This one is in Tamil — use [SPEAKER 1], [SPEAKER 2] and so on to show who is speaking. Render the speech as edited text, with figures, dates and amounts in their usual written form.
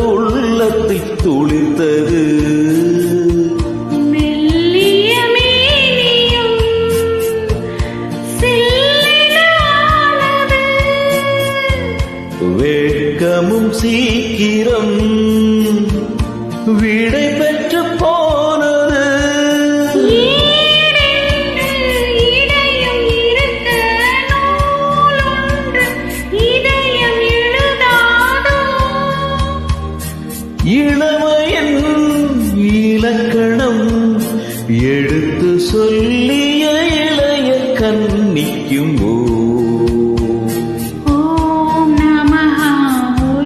[SPEAKER 1] உள்ளத்தை துளிர்த்தது. வேட்கமும் சீக்கிரம் விடை பெற்று போனது. இளமையின் இலக்கணம் எடுத்து சொல்லிய இளைய கன்னிக்கும்